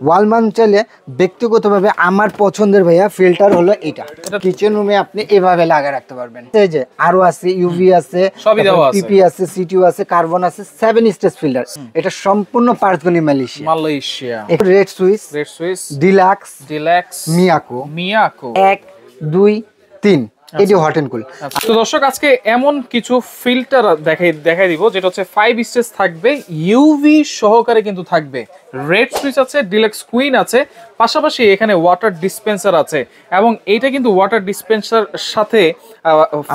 Wall mount চাইলে ব্যক্তিগতভাবে আমার পছন্দের ভাইয়া ফিল্টার হলো এটা। কিচেন রুমে আপনি এভাবে লাগা রাখতে পারবেন। এই যে আরো আছে, ইউভি আছে, পিপি আছে, সিটিউ আছে, কার্বন আছে, 7 স্টেজ ফিল্টার। এটা সম্পূর্ণ পার্টসগুলি Malaysia. Red Swiss, deluxe, Miyako 1 2 3 এটি হট এন্ড কুল। তো দর্শক আজকে এমন কিছু ফিল্টার দেখাই দিব যেটা হচ্ছে 5 স্টেজ থাকবে, ইউভি সহকারে কিন্তু থাকবে। রেড সুইচ আছে, ডিলাক্স কুইন আছে, পাশাপাশি এখানে ওয়াটার ডিসপেন্সার আছে এবং এইটা কিন্তু ওয়াটার ডিসপেন্সার সাথে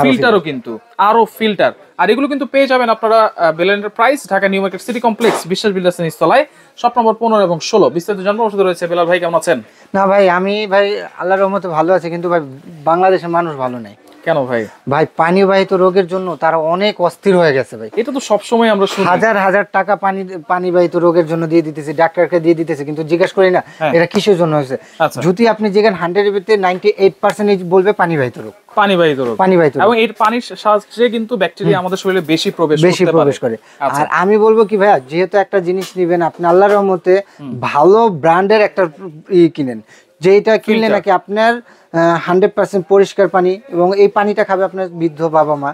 ফিল্টারও কিন্তু আরো ফিল্টার। আর এগুলো কিন্তু পেয়ে যাবেন আপনারা Bell enterprise, Dhaka New Market City Complex, Biswas builders নিচতলায়, শপ নম্বর 15 এবং 16। বিস্তারিত জানবো সাথে রয়েছে বেলাল ভাই। কেমন আছেন? না ভাই, আমি ভাই আল্লাহর রহমতে ভালো আছে, কিন্তু ভাই বাংলাদেশের মানুষ ভালো নাই। কেন ভাই? ভাই পানিবাহিত রোগের জন্য তারা অনেক অস্থির হয়ে গেছে ভাই। এটা তো সব সময় আমরা শুনি, হাজার হাজার টাকা পানিবাহিত রোগের জন্য দিয়ে দিতেছে, ডাক্তারকে দিয়ে দিতেছে, কিন্তু জিজ্ঞেস করি না এটা কিসের জন্য হয়েছে। যদি আপনি যেখানে 100 এর ভিতরে 98% বলবে পানিবাহিত রোগ। এবং এর পানির সাহায্যে কিন্তু ব্যাকটেরিয়া আমাদের শরীরে বেশি প্রবেশ করে। আর আমি বলবো কি ভাইয়া, যেহেতু একটা জিনিস নিবেন আপনি, আল্লাহর রহমতে ভালো ব্র্যান্ডের একটা কিনেন, যেটা কিনলে নাকি আপনার 100% পরিষ্কার পানি, এবং এই পানিটা খাবে আপনার বৃদ্ধ বাবা মা,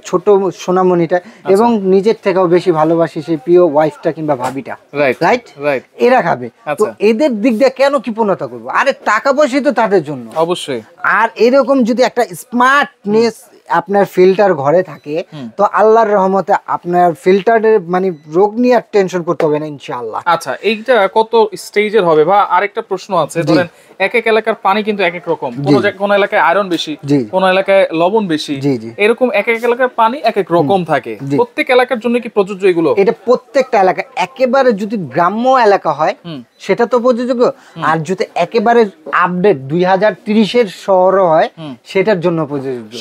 ছোট সোনামণিটা, এবং নিজের থেকেও বেশি ভালোবাসি সেই প্রিয় ওয়াইফটা কিংবা ভাবিটা, রাইট? এরা খাবে। তো এদের দিক দিয়ে কেন কৃপণতা করবো? আরে টাকা পয়সা তো তাদের জন্য অবশ্যই। আর এরকম যদি একটা স্মার্টনেস আপনার ফিল্টার ঘরে থাকে, তো আল্লাহর রহমতে আপনার ফিল্টারের মানে রোগ নিয়ে আর টেনশন করতে হবে না ইনশাআল্লাহ। আচ্ছা, এইটা কত স্টেজের হবে? বা আরেকটা প্রশ্ন আছে, ধরেন এক এক এলাকার পানি কিন্তু এক এক রকম, কোন এলাকায় আয়রন বেশি, কোন এলাকায় লবণ বেশি, এরকম এক এক এলাকার পানি এক এক রকম থাকে। প্রত্যেক এলাকার জন্য কি প্রযোজ্য এগুলো? এটা প্রত্যেকটা এলাকা, একেবারে যদি গ্রাম্য এলাকা হয় সেটা তো প্রযোজ্য, আর যদি একেবারে আপডেট 2030 এর শহর হয় সেটার জন্য প্রযোজ্য।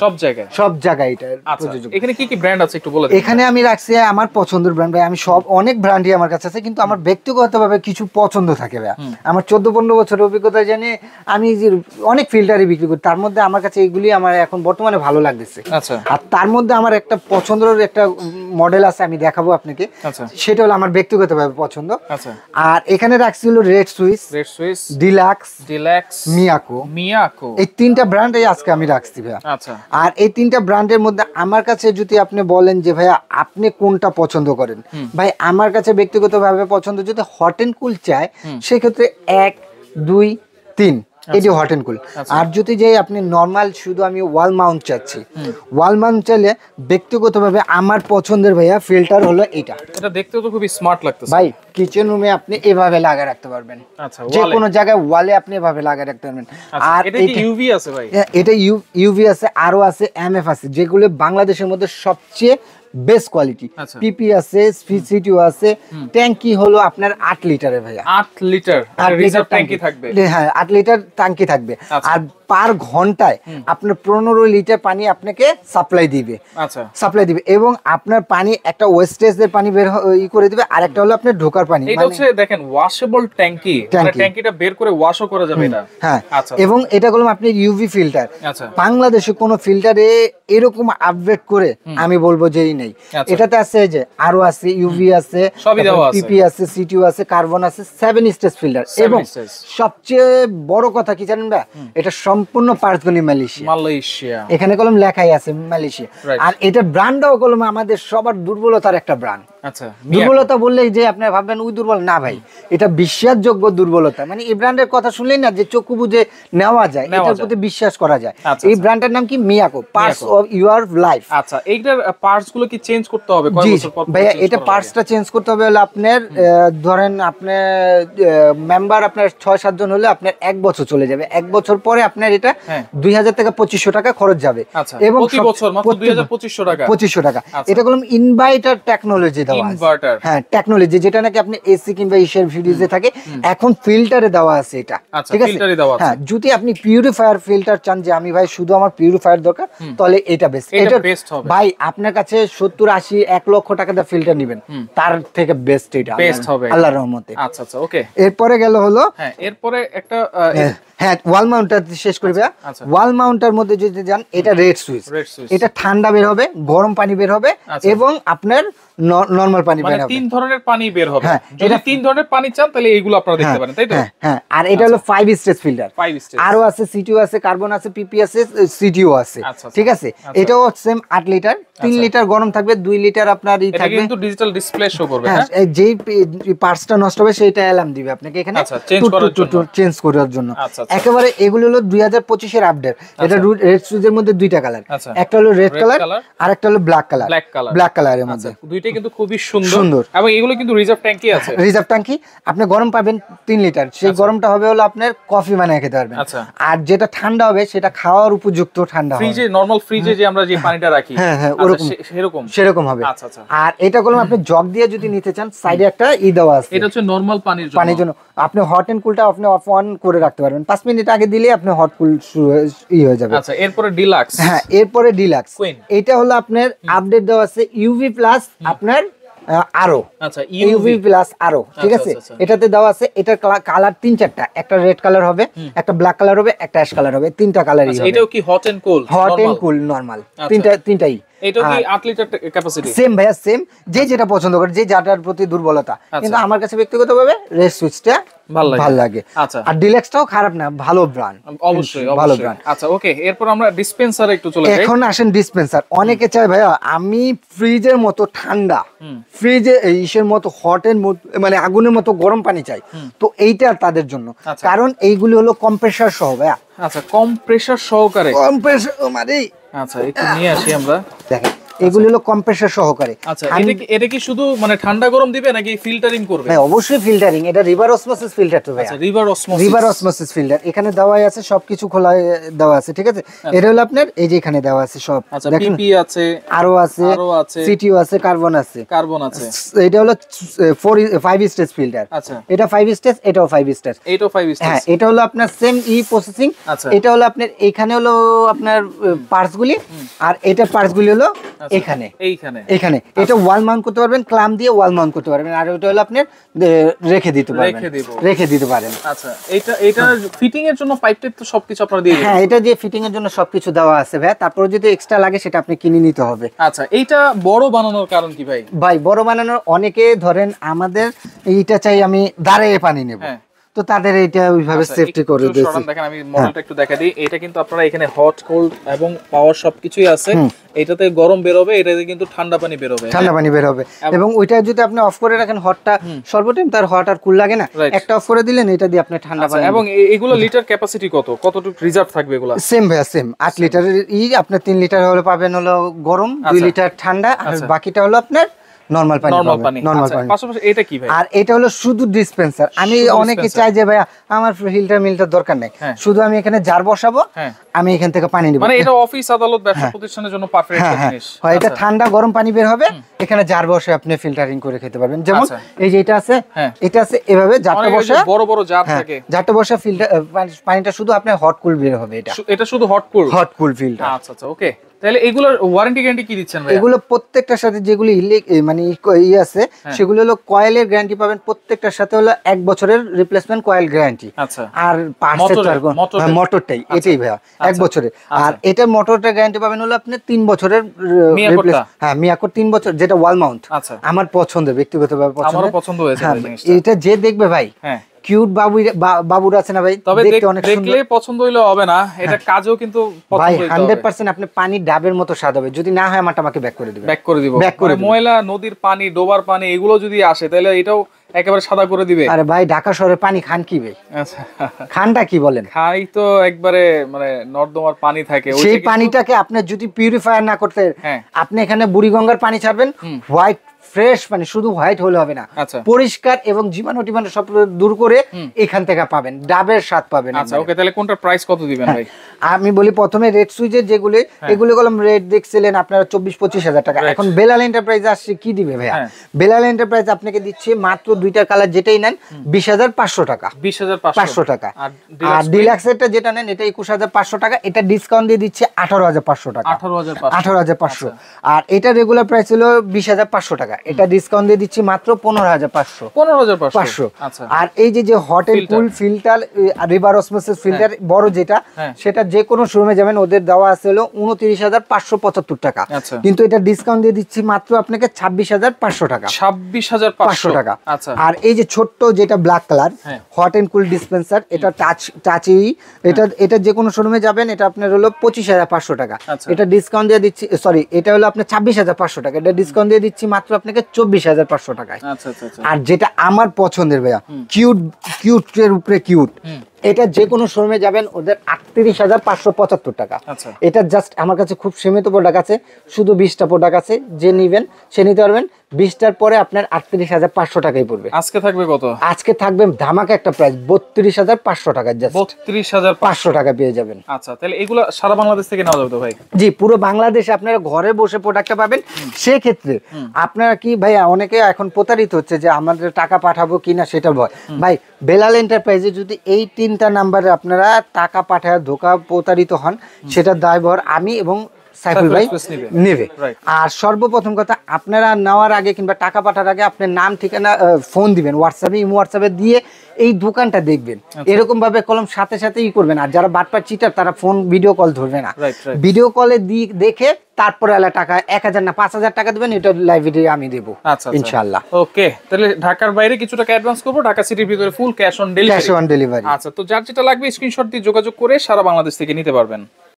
সব জায়গায় এটা প্রযোজ্য। এখানে কি কি ব্র্যান্ড আছে একটু বলে দিন। এখানে আমি রাখছি আমার পছন্দের ব্র্যান্ড ভাই, আমি সব অনেক ব্র্যান্ডই আমার কাছে আছে, কিন্তু আমার ব্যক্তিগতভাবে কিছু পছন্দ থাকে ভাই। আমার 14-15 বছরের অভিজ্ঞতা জানি আমি যে অনেক ফিল্টারই বিক্রি করি, তার মধ্যে আমার কাছে এইগুলি আমার এখন বর্তমানে ভালো লাগতেছে। আর তার মধ্যে আমার একটা পছন্দের একটা মডেল আছে, আমি দেখাবো আপনাকে, সেটা হলো আমার ব্যক্তিগতভাবে পছন্দ। আর এখানে রাখছি হলো রেড সুইস, ডিলাক্স, মিয়াকো। এই 3টা ব্র্যান্ডই আজকে আমি রাখছি ভাই। আর এই 3টা ব্র্যান্ডের মধ্যে আমার কাছে যদি আপনি বলেন যে ভাইয়া আপনি কোনটা পছন্দ করেন, ভাই আমার কাছে ব্যক্তিগতভাবে পছন্দ, যদি হট এন্ড কুল চায় সেক্ষেত্রে 1 2 3 এটি হট এন্ড কুল। আর যদি যে আপনি নরমাল শুধু আমি ওয়াল মাউন্ট চাচ্ছি, ওয়াল মাউন্ট চাইলে ব্যক্তিগতভাবে আমার পছন্দের ভাইয়া ফিল্টার হলো এটা। এটা দেখতেও তো খুবই স্মার্ট লাগতেছে ভাই। কিচেন রুমে আপনি এভাবে লাগা রাখতে পারবেন, যে কোনো জায়গায় ওয়ালে আপনি এভাবে লাগা রাখতে পারবেন। আর এটা কি ইউভি আছে ভাই? এটা ইউভি আছে, আরো আছে এমএফ আছে, যেগুলো বাংলাদেশের মধ্যে সবচেয়ে বেস্ট কোয়ালিটি। পিপি আছে, সিটিউ আছে। ট্যাঙ্কি হলো আপনার 8 লিটারের ভাইয়া। 8 লিটার রিজার্ভ ট্যাঙ্কি থাকবে। হ্যাঁ, 8 লিটার ট্যাঙ্কি থাকবে। আর পার ঘন্টায় আপনার 15 লিটার পানি আপনাকে সাপ্লাই দিবে। এবং আপনার পানি একটা ওয়েস্টেজের পানি বের করে দিবে, আর একটা হলো আপনার ঢোকার পানি। এটা হচ্ছে দেখেন ওয়াশেবল ট্যাঙ্কি, মানে ট্যাঙ্কিটা বের করে ওয়াশও করা যাবে এটা। হ্যাঁ, এবং এটা হলো আপনার ইউভি ফিল্টার। বাংলাদেশে কোনো ফিল্টারে এরকম আপডেট করে আমি বলবো যেই নেই। এটাতে আছে যে আরো আছে, ইউভি আছে, পিপি আছে, সিটিউ আছে, কার্বন আছে, 7 স্টেজ ফিল্টার। এবং সবচেয়ে বড় কথা কি জানেন ভাই, এটা সম্পূর্ণ পার্টসগুলি মালয়েশিয়া। এখানে কলম লেখাই আছে মালয়েশিয়া। আর এটা ব্র্যান্ডটাও কলম আমাদের সবার দুর্বলতার একটা ব্র্যান্ড। দুর্বলতা বললে যে আপনি ভাববেন ওই দুর্বল না ভাই, এটা বিশ্বাসযোগ্য দুর্বলতা। মানে এই ব্র্যান্ডের কথা শুনলেই না যে চক্ষু বুঝে নেওয়া যায়, এটার প্রতি বিশ্বাস করা যায়। এই ব্র্যান্ডের নাম কি? Miyako, parts of your life. আচ্ছা, এইটার পার্টস গুলো কি চেঞ্জ করতে হবে কয় বছর পর? ভাই এটা পার্টসটা চেঞ্জ করতে হবে হলো আপনার, ধরেন আপনার মেম্বার আপনার 6-7 জন হলে আপনার 1 বছর চলে যাবে। 1 বছর পরে আপনার এটা 2000 থেকে 2500 টাকা খরচ যাবে। এবং প্রতি বছর মাত্র 2500 টাকা। 2500 টাকা। এটা কলম ইনভার্টার টেকনোলজি দেওয়া আছে। হ্যাঁ, টেকনোলজি, যেটা নাকি আপনি এসি কিংবা ইসের ফ্রিজে থাকে, এখন ফিল্টারে দেওয়া আছে এটা। ঠিক আছে? হ্যাঁ, যদি আপনি পিউরিফায়ার ফিল্টার চান যে আমি ভাই শুধু আমার পিউরিফায়ার দরকার, তাহলে এটা বেস্ট। এটা ভাই আপনার কাছে 70-80 1 লক্ষ টাকা দিয়ে ফিল্টার নেবেন, তার থেকে বেস্ট এটা বেস্ট হবে আল্লাহর রহমতে। আচ্ছা, ওকে। এরপরে গেল হলো, হ্যাঁ, এরপরে একটা হ্যাঁ ওয়াল মাউন্টটা শেষ করি ভাইয়া। ওয়াল মাউন্টার মধ্যে যদি যান, এটা রেড সুইচ, এটা ঠান্ডা বের হবে, গরম পানি বের হবে এবং আপনার নরমাল পানি বের হবে, তিন ধরনের পানি বের হবে। যদি তিন ধরনের পানি চান তাহলে এইগুলো আপনারা দেখতে পারেন, তাই তো? হ্যাঁ, আর এটা হলো 5 স্টেজ ফিল্টার, আরো আছে সিটিও আছে, কার্বন আছে, পিপি আছে, সিটিও আছে, ঠিক আছে। এটাও সেম 8 লিটার, 3 লিটার গরম থাকবে, 2 লিটার আপনার ই থাকবে, কিন্তু ডিজিটাল ডিসপ্লে শো করবে। হ্যাঁ, যেই পার্টসটা নষ্ট হবে সেটা অ্যালার্ম দিবে আপনাকে এখানে চেঞ্জ করার জন্য। একেবারে এগুলো হলো 2025 এর আপডেট। এটা রেড সুইচের মধ্যে দুইটা কালার, একটা হলো রেড কালার আর একটা হলো ব্ল্যাক কালার। ব্ল্যাক কালারের মধ্যে দুইটাই কিন্তু খুবই সুন্দর এবং এগুলো কিন্তু রিজার্ভ ট্যাঙ্কি আছে। রিজার্ভ ট্যাঙ্কি আপনি গরম পাবেন 3 লিটার, সেই গরমটা হবে হলো আপনার কফি বানিয়ে খেতে পারবেন। আর যেটা ঠান্ডা হবে সেটা খাওয়ার উপযুক্ত ঠান্ডা হবে, ফ্রিজে নরমাল ফ্রিজে যে আমরা যে পানিটা রাখি, হ্যাঁ সেরকম হবে। আর এটা করলাম আপনি জগ দিয়ে যদি নিতে চান, সাইডে একটা ই দেওয়া আছে, এটা হচ্ছে নরমাল পানির জন্য। আপনি হট এন্ড কুলটা আপনি অফ অন করে রাখতে পারবেন, 5 মিনিট আগে দিলে আপনি হট কুল হয়ে যাবে। আচ্ছা, এরপরে ডিলাক্স। হ্যাঁ, এরপরে ডিলাক্স, এটা হলো আপনার আপডেট দেওয়া আছে ইউভি প্লাস আপনার আরো। আচ্ছা, ইউভি প্লাস আরো, ঠিক আছে। এটাতে দেওয়া আছে, এটার কালার 3-4টা, একটা রেড কালার হবে, একটা ব্ল্যাক কালার হবে, একটা অ্যাশ কালার হবে, 3টা কালারই হবে। এটাও কি hot and cool? Hot and cool normal, তিনটাই। এটা কি 8 লিটার ক্যাপাসিটি? সেম ভাইয়া, সেম। যে যেটা পছন্দ করে, যে যাটার প্রতি দুর্বলতা, কিন্তু আমার কাছে ব্যক্তিগতভাবে রেড সুইচটা ভালো লাগে। আচ্ছা, আর ডিলাক্সটাও খারাপ না, ভালো ব্র্যান্ড, অবশ্যই ভালো ব্র্যান্ড। আচ্ছা, ওকে, এরপর আমরা ডিসপেন্সারে একটু চলে যাই। এখন আসেন ডিসপেন্সার। অনেকে চায় ভাইয়া আমি ফ্রিজের মতো ঠান্ডা, ফ্রিজে ইসের মতো হট এর মতো মানে আগুনের মতো গরম পানি চাই, তো এইটা তাদের জন্য, কারণ এইগুলি হলো কম্প্রেসার সহ ভাইয়া। আচ্ছা, কম্প্রেসার সহকারে, কম্প্রেসার মানে আচ্ছা একটু নিয়ে আসি আমরা, দেখেন এগুলো হলো কম্প্রেসার সহকারে। আচ্ছা, এটা কি শুধু মানে ঠান্ডা গরম দিবে নাকি ফিল্টারিং করবে? হ্যাঁ, অবশ্যই ফিল্টারিং। এটা রিভার অসমোসিস ফিল্টার তো ভাই। আচ্ছা, রিভার অসমোসিস ফিল্টার এখানে দেওয়াই আছে, সবকিছু খোলা দেওয়া আছে, ঠিক আছে। এটা হলো আপনার এই যে এখানে দেওয়া আছে সব, দেখেন পিপি আছে, আরো আছে, সিটিও আছে, কার্বন আছে। এটা হলো 5 স্টেজ ফিল্টার। আচ্ছা, এটা 5 স্টেজ, এটাও 5 স্টেজ, এটাও 5 স্টেজ। হ্যাঁ, এটা হলো আপনার সেম প্রসেসিং। এটা হলো আপনার এখানে হলো আপনার পার্টসগুলি, আর এটা পার্টসগুলি হলো এইখানে। এটা ওয়াল মাউন্ট করতে পারবেন, ক্লাম দিয়ে ওয়াল মাউন্ট করতে পারবেন, আর ওটা হলো আপনি রেখে দিতে পারেন। আচ্ছা, এটা ফিটিং এর জন্য পাইপ টাইপ তো সবকিছু আপনারা দিয়ে দিবেন? হ্যাঁ, এটা দিয়ে ফিটিং এর জন্য সবকিছু দেওয়া আছে ভাই, তারপর যদি এক্সট্রা লাগে সেটা আপনি কিনে নিতে হবে। আচ্ছা, এইটা বড় বানানোর কারণ কি ভাই? বড় বানানোর, অনেকে ধরেন আমাদের এইটা চাই আমি দাঁড়িয়ে পানি নেব, তো তাদের এটা ওইভাবে সেফটি করে দিয়েছি। দেখেন আমি মডেলটা একটু দেখা দিই। এটা কিন্তু আপনারা এখানে হট কোল্ড এবং পাওয়ার সবকিছুই আছে। এটাতে গরম বের হবে, এটাতে কিন্তু ঠান্ডা পানি বের হবে, এবং ওইটা যদি আপনি অফ করে রাখেন, হটটা সর্বটাইম তার হট আর কুল লাগে না, একটা অফ করে দিলেন, এটা দিয়ে আপনি ঠান্ডা পানি। এবং এগুলো লিটার ক্যাপাসিটি কতটুকু রিজার্ভ থাকবে এগুলো? সেম ভাইয়া, সেম 8 লিটারের আপনি 3 লিটার হলে পাবেন হলো গরম, 2 লিটার ঠান্ডা, আর বাকিটা হলো আপনার নরমাল পানি। পাশাপাশি এটা কি ভাই? আর এটা হলো শুধু ডিসপেন্সার। আমি অনেকে চাই যে ভাই আমার ফিল্টার মিলটার দরকার নাই, শুধু আমি এখানে জার বসাবো, আমি এখান থেকে পানি নিব, মানে এটা অফিস আদালত ব্যবসা প্রতিষ্ঠানের জন্য পারফেক্ট জিনিস। হয়, এটা ঠান্ডা গরম পানি বের হবে, এখানে জার বসে আপনি ফিল্টারিং করে খেতে পারবেন। যেমন এই যে এটা আছে এভাবে জারটা বসে, বড় জার থাকে, জারটা বসে ফিল্টার পানিটা শুধু আপনার হট কুল বের হবে। এটা শুধু হট কুল ফিল্টার। আচ্ছা, ওকে। তাহলে এগুলোর ওয়ারেন্টি গ্যারান্টি কি দিচ্ছেন ভাই? এগুলো প্রত্যেকটার সাথে যেগুলো মানে আছে সেগুলো হলো কয়েলের গ্যারান্টি পাবেন, প্রত্যেকটার সাথে হলো 1 বছরের রিপ্লেসমেন্ট কয়েল গ্যারান্টি। আচ্ছা, আর মোটরটাই এটাই ভাইয়া 1 বছরের। আর এটা মোটরটার গ্যারান্টি পাবেন হলো আপনি 3 বছরের মিয়াকোর 3 বছর, যেটা ওয়াল মাউন্ট। আমার পছন্দের, ব্যক্তিগতভাবে আমারও পছন্দ হয়েছে এটা। যে দেখবে ভাই কিউট বাবুরা আছে না ভাই, তবে দেখলে পছন্দ হইলো হবে না, এটা কাজও কিন্তু ভাই 100% আপনি পানি ডাবের মতো স্বাদ হবে। যদি না হয় আমাকে ব্যাক করে দিব। ময়লা নদীর পানি, ডোবার পানি এগুলো যদি আসে তাহলে এটাও একেবারে সাদা করে দিবে। আরে ভাই, ঢাকা শহরে পানি খান কি ভাই? আচ্ছা, খানটা কি বলেন? খাই তো একবারে মানে নর্দমার পানি থাকে, সেই পানিটাকে আপনি যদি পিউরিফায়ার না করতে, আপনি এখানে বুড়িগঙ্গার পানি ছাড়বেন, হোয়াইট ফ্রেশ পানি, শুধু হোয়াইট হলে হবে না, পরিষ্কার এবং জীবাণু টিবাণু সব দূর করে এখান থেকে পাবেন, ডাবের স্বাদ পাবেন। আচ্ছা, ওকে, তাহলে কোনটার প্রাইস কত দিবেন ভাই? আমি বলি প্রথমে রেড সুইচের যেগুলো, এগুলো কলম রেড দেখছিলেন আপনারা 24-25 হাজার টাকা। এখন বেলাল এন্টারপ্রাইজ আসছে কি দিবে ভাইয়া? বেলাল এন্টারপ্রাইজ আপনাকে দিচ্ছে মাত্র 2টার কালার যেটাই নেন 20,500 টাকা। 20,500 টাকা। আর ডিলাক্সেরটা যেটা নেন এটা 21,500 টাকা। এটা ডিসকাউন্ট দিয়ে দিচ্ছে 18,500 টাকা। 18,500। আর এটা রেগুলার প্রাইস হলো 20,500 টাকা। এটা ডিসকাউন্ট দিয়ে দিচ্ছি মাত্র 15,500। 15,500। আচ্ছা। আর এই যে hot and cool filter reverse osmosis filter বড় যেটা, সেটা যে কোনো শোরুমে যাবেন ওদের দেওয়া আছে হলো 29,575 টাকা, কিন্তু এটা ডিসকাউন্ট দিয়ে দিচ্ছি মাত্র আপনাকে 26,500 টাকা। 26,500 টাকা। আচ্ছা। আর এই যে ছোট্ট যেটা black colour hot and cool dispenser, এটা টাচি, এটা যে কোনো শোরুমে যাবেন এটা আপনার হলো 25,500 টাকা। এটা ডিসকাউন্ট দিয়ে দিচ্ছি, সরি এটা হলো আপনার 26,500 টাকা, এটা ডিসকাউন্ট দিয়ে দিচ্ছি মাত্র আপনাকে 24,500 টাকায়। আর যেটা আমার পছন্দের ভাইয়া, কিউটের উপরে কিউট, এটা যে কোনো শোরুমে যাবেন ওদের 38,575 টাকা। এটা জাস্ট আমার কাছে খুব সীমিত প্রোডাক্ট আছে, শুধু 20টা প্রোডাক্ট আছে, যে নিবেন সে নিতে পারবেন। 20টার পরে আপনার 38,500 টাকাই পড়বে। আজকে থাকবে কত? আজকে থাকবে ধামাকা একটা প্রাইস 32,500 টাকা, জাস্ট 32,500 টাকা পেয়ে যাবেন। আচ্ছা, তাহলে এগুলো সারা বাংলাদেশ থেকে নেওয়া যাবে তো ভাই? জি, পুরো বাংলাদেশে আপনারা ঘরে বসে প্রোডাক্টটা পাবেন। সেক্ষেত্রে আপনারা কি ভাইয়া, অনেকে এখন প্রতারিত হচ্ছে যে আমাদের টাকা পাঠাবো কিনা সেটা ভয়। ভাই বেলাল এন্টারপ্রাইজে যদি এই 3টা নাম্বারে আপনারা টাকা পাঠায় ধোকা প্রতারিত হন, সেটা দায়ভার আমি এবং সাইফুল ভাই নেবে। আর সর্বপ্রথম কথা, আপনারা নেওয়ার আগে কিংবা টাকা পাঠার আগে আপনার নাম ঠিকানা ফোন দিবেন, হোয়াটসঅ্যাপে দিয়ে এই দোকানটা দেখবেন। এরকম ভাবে কলম সাথে সাথে ই করবেন। আর যারা বাটপার চিটার তারা ফোন ভিডিও কল ধরবে না, ভিডিও কলে দেখে তারপরে টাকা 1,000 না 5,000 টাকা দিবেন, এটা লাইব্রেরি আমি দেবো ইনশাআল্লাহ। ওকে, তাহলে ঢাকার বাইরে কিছু টাকা অ্যাডভান্স করবো, ঢাকা সিটির ভিতরে ফুল ক্যাশ অন ডেলিভারি। আচ্ছা, তো যার যেটা লাগবে স্ক্রিনশট দিয়ে যোগাযোগ করে সারা বাংলাদেশ থেকে নিতে পারবেন।